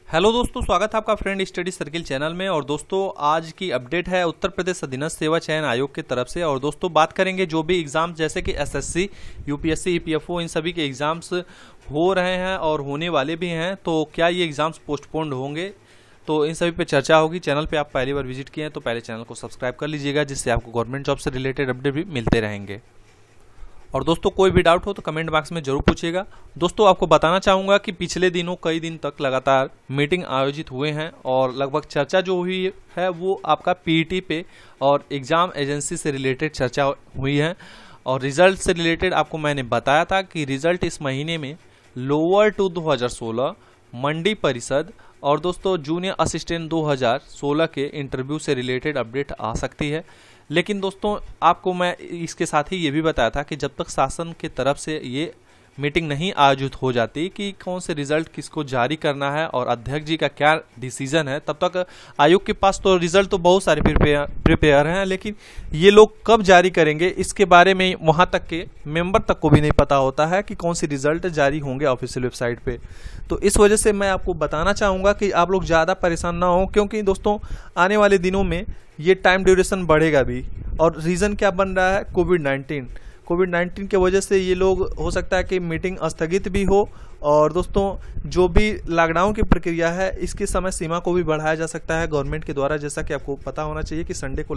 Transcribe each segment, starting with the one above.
Hello दोस्तों, स्वागत है आपका फ्रेंड स्टडी सर्किल चैनल में। और दोस्तों आज की अपडेट है उत्तर प्रदेश अधीनस्थ सेवा चयन आयोग की तरफ से। और दोस्तों बात करेंगे जो भी एग्ज़ाम्स जैसे कि एसएससी, यूपीएससी, ईपीएफओ, इन सभी के एग्ज़ाम्स हो रहे हैं और होने वाले भी हैं, तो क्या ये एग्ज़ाम्स पोस्टपोन्ड होंगे, तो इन सभी पे चर्चा होगी। चैनल पे आप पहली बार विजिट किए हैं तो पहले चैनल को सब्सक्राइब कर लीजिएगा, जिससे आपको गवर्नमेंट जॉब से रिलेटेड अपडेट भी मिलते रहेंगे। और दोस्तों कोई भी डाउट हो तो कमेंट बॉक्स में जरूर पूछिएगा। दोस्तों आपको बताना चाहूँगा कि पिछले दिनों कई दिन तक लगातार मीटिंग आयोजित हुए हैं और लगभग चर्चा जो हुई है वो आपका पीईटी पे और एग्ज़ाम एजेंसी से रिलेटेड चर्चा हुई है। और रिजल्ट से रिलेटेड आपको मैंने बताया था कि रिजल्ट इस महीने में लोअर टू 2016, मंडी परिषद और दोस्तों जूनियर असिस्टेंट 2016 के इंटरव्यू से रिलेटेड अपडेट आ सकती है। लेकिन दोस्तों आपको मैं इसके साथ ही ये भी बताया था कि जब तक शासन की तरफ से ये मीटिंग नहीं आयोजित हो जाती कि कौन से रिजल्ट किसको जारी करना है और अध्यक्ष जी का क्या डिसीजन है, तब तक आयोग के पास तो रिजल्ट तो बहुत सारे प्रिपेयर हैं, लेकिन ये लोग कब जारी करेंगे इसके बारे में वहाँ तक के मेंबर तक को भी नहीं पता होता है कि कौन सी रिजल्ट जारी होंगे ऑफिशियल वेबसाइट पे। तो इस वजह से मैं आपको बताना चाहूँगा कि आप लोग ज़्यादा परेशान ना हो, क्योंकि दोस्तों आने वाले दिनों में ये टाइम ड्यूरेशन बढ़ेगा भी। और रीज़न क्या बन रहा है, कोविड-19 के वजह से ये लोग हो सकता है कि मीटिंग स्थगित भी हो। और दोस्तों जो भी लॉकडाउन की प्रक्रिया है इसकी समय सीमा को भी बढ़ाया जा सकता है गवर्नमेंट के द्वारा। जैसा कि आपको पता होना चाहिए कि संडे को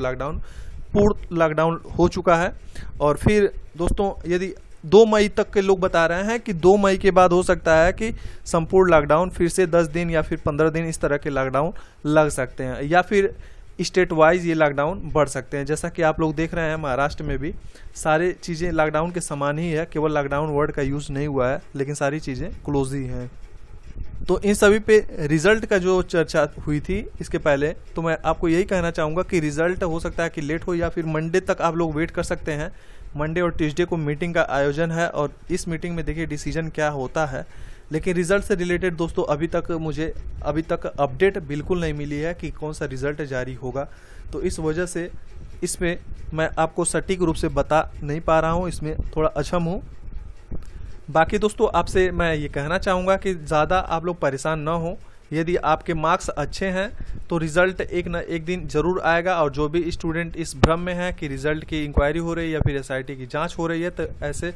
पूर्ण लॉकडाउन हो चुका है। और फिर दोस्तों यदि 2 मई तक के लोग बता रहे हैं कि 2 मई के बाद हो सकता है कि संपूर्ण लॉकडाउन फिर से 10 दिन या फिर 15 दिन इस तरह के लॉकडाउन लग सकते हैं, या फिर स्टेट वाइज ये लॉकडाउन बढ़ सकते हैं। जैसा कि आप लोग देख रहे हैं महाराष्ट्र में भी सारी चीज़ें लॉकडाउन के समान ही है, केवल लॉकडाउन वर्ड का यूज़ नहीं हुआ है, लेकिन सारी चीज़ें क्लोज ही हैं। तो इन सभी पे रिजल्ट का जो चर्चा हुई थी इसके पहले, तो मैं आपको यही कहना चाहूँगा कि रिजल्ट हो सकता है कि लेट हो या फिर मंडे तक आप लोग वेट कर सकते हैं। मंडे और ट्यूसडे को मीटिंग का आयोजन है और इस मीटिंग में देखिए डिसीजन क्या होता है। लेकिन रिजल्ट से रिलेटेड दोस्तों अभी तक अपडेट बिल्कुल नहीं मिली है कि कौन सा रिजल्ट जारी होगा। तो इस वजह से इसमें मैं आपको सटीक रूप से बता नहीं पा रहा हूँ, इसमें थोड़ा अक्षम हूँ। बाकी दोस्तों आपसे मैं ये कहना चाहूँगा कि ज़्यादा आप लोग परेशान ना हो। यदि आपके मार्क्स अच्छे हैं तो रिज़ल्ट एक न एक दिन ज़रूर आएगा। और जो भी स्टूडेंट इस भ्रम में है कि रिज़ल्ट की इंक्वायरी हो रही है या फिर एसआईटी की जांच हो रही है, तो ऐसे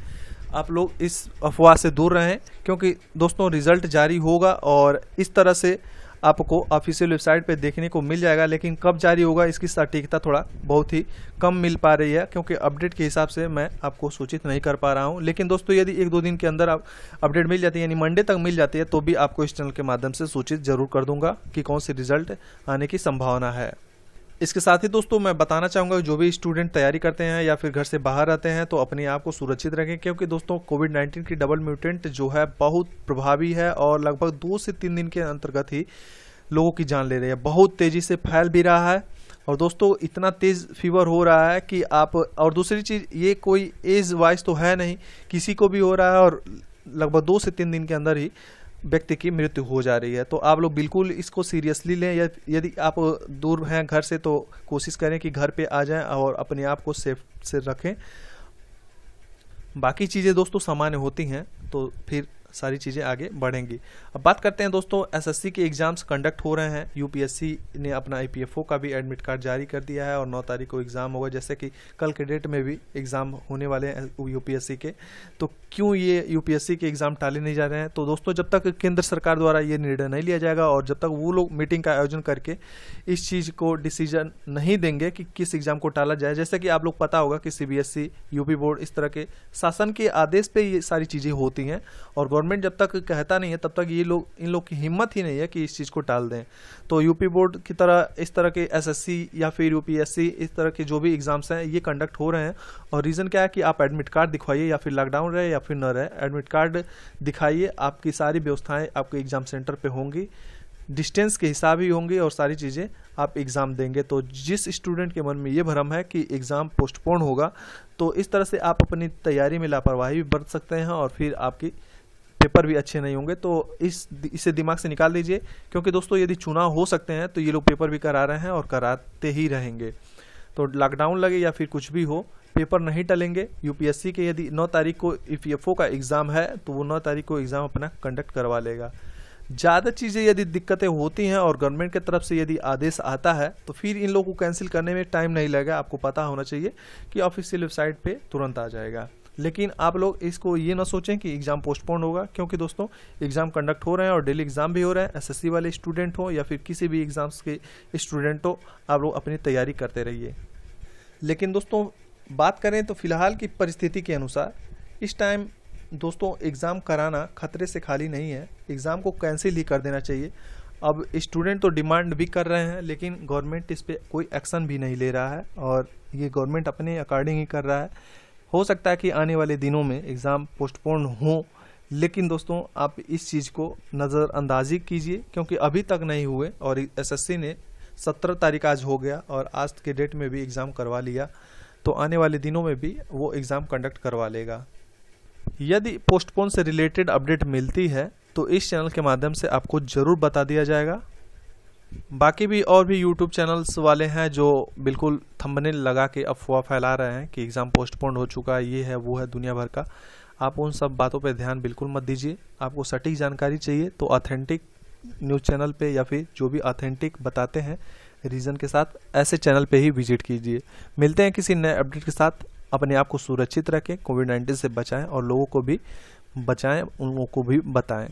आप लोग इस अफवाह से दूर रहें, क्योंकि दोस्तों रिज़ल्ट जारी होगा और इस तरह से आपको ऑफिशियल वेबसाइट पे देखने को मिल जाएगा। लेकिन कब जारी होगा इसकी सटीकता थोड़ा बहुत ही कम मिल पा रही है, क्योंकि अपडेट के हिसाब से मैं आपको सूचित नहीं कर पा रहा हूं। लेकिन दोस्तों यदि 1-2 दिन के अंदर आप अपडेट मिल जाती है, यानी मंडे तक मिल जाती है, तो भी आपको इस चैनल के माध्यम से सूचित जरूर कर दूंगा कि कौन सी रिजल्ट आने की संभावना है। इसके साथ ही दोस्तों मैं बताना चाहूँगा जो भी स्टूडेंट तैयारी करते हैं या फिर घर से बाहर रहते हैं तो अपने आप को सुरक्षित रखें, क्योंकि दोस्तों कोविड-19 की डबल म्यूटेंट जो है बहुत प्रभावी है और लगभग 2 से 3 दिन के अंतर्गत ही लोगों की जान ले रही है। बहुत तेज़ी से फैल भी रहा है और दोस्तों इतना तेज़ फीवर हो रहा है कि आप, और दूसरी चीज़ ये कोई एज वाइज तो है नहीं, किसी को भी हो रहा है और लगभग 2 से 3 दिन के अंदर ही व्यक्ति की मृत्यु हो जा रही है। तो आप लोग बिल्कुल इसको सीरियसली लें। यदि आप दूर हैं घर से तो कोशिश करें कि घर पे आ जाएं और अपने आप को सेफ से रखें। बाकी चीज़ें दोस्तों सामान्य होती हैं तो फिर सारी चीज़ें आगे बढ़ेंगी। अब बात करते हैं दोस्तों, एसएससी के एग्ज़ाम्स कंडक्ट हो रहे हैं। यूपीएससी ने अपना ईपीएफओ का भी एडमिट कार्ड जारी कर दिया है और 9 तारीख को एग्ज़ाम होगा। जैसे कि कल के डेट में भी एग्ज़ाम होने वाले हैं यूपीएससी के। तो क्यों ये यूपीएससी के एग्ज़ाम टाले नहीं जा रहे हैं? तो दोस्तों जब तक केंद्र सरकार द्वारा ये निर्णय नहीं लिया जाएगा और जब तक वो लोग मीटिंग का आयोजन करके इस चीज़ को डिसीजन नहीं देंगे कि किस एग्ज़ाम को टाला जाए, जैसे कि आप लोग पता होगा कि सीबीएसई, यूपी बोर्ड, इस तरह के शासन के आदेश पे ये सारी चीज़ें होती हैं और गवर्नमेंट जब तक कहता नहीं है तब तक इन लोग की हिम्मत ही नहीं है कि इस चीज़ को टाल दें। तो यूपी बोर्ड की तरह इस तरह के एसएससी या फिर यूपीएससी, इस तरह के जो भी एग्ज़ाम्स हैं ये कंडक्ट हो रहे हैं। और रीज़न क्या है कि आप एडमिट कार्ड दिखवाइए, या फिर लॉकडाउन रहे या फिर न रहे, एडमिट कार्ड दिखाइए, आपकी सारी व्यवस्थाएं आपके एग्ज़ाम सेंटर पे होंगी, डिस्टेंस के हिसाब ही होंगे और सारी चीज़ें आप एग्ज़ाम देंगे। तो जिस स्टूडेंट के मन में ये भ्रम है कि एग्ज़ाम पोस्टपोन होगा, तो इस तरह से आप अपनी तैयारी में लापरवाही भी बरत सकते हैं और फिर आपकी पेपर भी अच्छे नहीं होंगे। तो इसे दिमाग से निकाल दीजिए, क्योंकि दोस्तों यदि चुनाव हो सकते हैं तो ये लोग पेपर भी करा रहे हैं और कराते ही रहेंगे। तो लॉकडाउन लगे या फिर कुछ भी हो, पेपर नहीं टलेंगे। यूपीएससी के यदि 9 तारीख को ईपीएफओ का एग्ज़ाम है तो वो 9 तारीख को एग्ज़ाम अपना कंडक्ट करवा लेगा। ज़्यादा चीज़ें यदि दिक्कतें होती हैं और गवर्नमेंट की तरफ से यदि आदेश आता है तो फिर इन लोगों को कैंसिल करने में टाइम नहीं लगेगा। आपको पता होना चाहिए कि ऑफिशियल वेबसाइट पे तुरंत आ जाएगा। लेकिन आप लोग इसको ये ना सोचें कि एग्ज़ाम पोस्टपोन होगा, क्योंकि दोस्तों एग्ज़ाम कंडक्ट हो रहे हैं और डेली एग्ज़ाम भी हो रहे हैं। एसएससी वाले स्टूडेंट हो या फिर किसी भी एग्ज़ाम्स के स्टूडेंट हो, आप लोग अपनी तैयारी करते रहिए। लेकिन दोस्तों बात करें तो फ़िलहाल की परिस्थिति के अनुसार इस टाइम दोस्तों एग्ज़ाम कराना खतरे से खाली नहीं है। एग्ज़ाम को कैंसिल ही कर देना चाहिए। अब स्टूडेंट तो डिमांड भी कर रहे हैं, लेकिन गवर्नमेंट इस पर कोई एक्शन भी नहीं ले रहा है और ये गवर्नमेंट अपने अकॉर्डिंग ही कर रहा है। हो सकता है कि आने वाले दिनों में एग्ज़ाम पोस्टपोन हो, लेकिन दोस्तों आप इस चीज़ को नज़रअंदाजी कीजिए, क्योंकि अभी तक नहीं हुए और एसएससी ने 17 तारीख आज हो गया और आज के डेट में भी एग्ज़ाम करवा लिया, तो आने वाले दिनों में भी वो एग्ज़ाम कंडक्ट करवा लेगा। यदि पोस्टपोन से रिलेटेड अपडेट मिलती है तो इस चैनल के माध्यम से आपको ज़रूर बता दिया जाएगा। बाकी भी और भी यूट्यूब चैनल्स वाले हैं जो बिल्कुल थंबनेल लगा के अफवाह फैला रहे हैं कि एग्ज़ाम पोस्टपोन हो चुका है, ये है वो है दुनिया भर का। आप उन सब बातों पे ध्यान बिल्कुल मत दीजिए। आपको सटीक जानकारी चाहिए तो ऑथेंटिक न्यूज़ चैनल पे या फिर जो भी ऑथेंटिक बताते हैं रीज़न के साथ, ऐसे चैनल पे ही विजिट कीजिए। मिलते हैं किसी नए अपडेट के साथ। अपने आप को सुरक्षित रखें, कोविड-19 से बचाएं और लोगों को भी बचाएं, उन लोगों को भी बताएं।